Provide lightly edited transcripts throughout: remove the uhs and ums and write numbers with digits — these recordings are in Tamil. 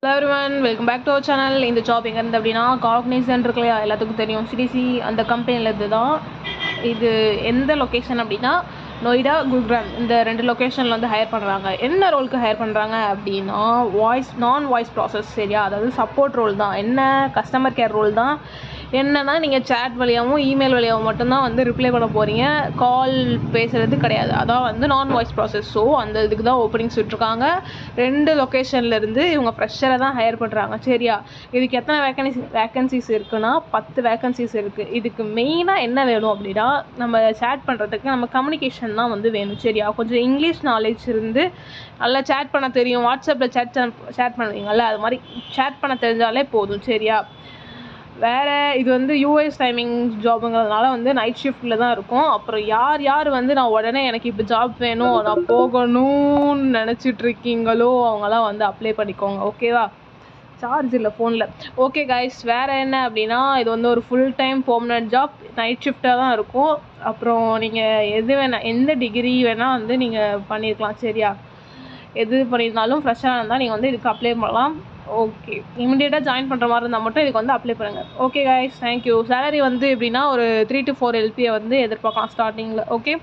Hello everyone, welcome back to our channel. இந்த ஜாப் எங்கே இருந்து அப்படின்னா காக்னிசன்ட் இருக்கு இல்லையா, எல்லாத்துக்கும் தெரியும். சிடிசி அந்த கம்பெனிலேருந்து தான். இது எந்த லொக்கேஷன் அப்படின்னா நொய்டா, குர்கான் இந்த 2 லொக்கேஷனில் வந்து ஹையர் பண்ணுறாங்க. என்ன ரோலுக்கு ஹையர் பண்ணுறாங்க அப்படின்னா நான் வாய்ஸ் ப்ராசஸ், சரியா? அதாவது சப்போர்ட் ரோல் தான். என்ன கஸ்டமர் கேர் ரோல் தான். என்னென்னா நீங்கள் சேட் வழியாகவும் இமெயில் வழியாகவும் மட்டும்தான் வந்து ரிப்ளை பண்ண போகிறீங்க. கால் பேசுகிறது கிடையாது. அதான் வந்து நான் வாய்ஸ் ப்ராசஸ். ஸோ அந்த இதுக்கு தான் ஓப்பனிங்ஸ் விட்டுருக்காங்க. 2 லொக்கேஷன்லேருந்து இவங்க ஃப்ரெஷரை தான் ஹையர் பண்ணுறாங்க, சரியா? இதுக்கு எத்தனை வேக்கன்சிஸ் இருக்குன்னா 10 வேக்கன்சிஸ் இருக்குது. இதுக்கு மெயினாக என்ன வேணும் அப்படின்னா நம்ம சேட் பண்ணுறதுக்கு நம்ம கம்யூனிகேஷன் தான் வந்து வேணும், சரியா? கொஞ்சம் இங்கிலீஷ் நாலேஜ் இருந்து நல்லா சேட் பண்ண தெரியும். வாட்ஸ்அப்பில் சேட் பண்ணுவீங்கள்ல, அது மாதிரி சேட் பண்ண தெரிஞ்சாலே போதும், சரியா? வேறு இது வந்து யூஎஸ் டைமிங் ஜாபுங்கிறதுனால வந்து நைட் ஷிஃப்ட்டில் தான் இருக்கும். அப்புறம் யார் வந்து நான் உடனே எனக்கு இப்போ ஜாப் வேணும், நான் போகணும்னு நினச்சிட்ருக்கீங்களோ அவங்களாம் வந்து அப்ளை பண்ணிக்கோங்க, ஓகேவா? சார்ஜ் இல்லை ஃபோனில். ஓகே கைஸ், வேறு என்ன அப்படின்னா இது வந்து ஒரு full time permanent job. Night ஷிஃப்ட்டாக தான் இருக்கும். அப்புறம் நீங்கள் எந்த டிகிரி வேணால் வந்து நீங்கள் பண்ணியிருக்கலாம், சரியா? எது பண்ணியிருந்தாலும் ஃப்ரெஷ்ஷாக இருந்தால் நீங்கள் வந்து இதுக்கு அப்ளை பண்ணலாம். ஓகே, இமிடியேட்டாக ஜாயின் பண்ணுற மாதிரி இருந்தால் மட்டும் இதுக்கு வந்து அப்ளை பண்ணுங்கள். Okay guys, thank you. சேலரி வந்து எப்படின்னா ஒரு 3 to 4 LPA வந்து எதிர்பார்க்கலாம் ஸ்டார்டிங்கில். Okay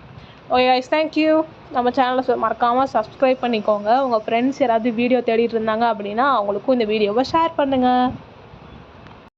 guys, thank you. நம்ம சேனலை மறக்காமல் சப்ஸ்கிரைப் பண்ணிக்கோங்க. உங்கள் ஃப்ரெண்ட்ஸ் யாராவது வீடியோ தேடிட்டு இருந்தாங்க அப்படின்னா அவங்களுக்கும் இந்த வீடியோவை ஷேர் பண்ணுங்கள்.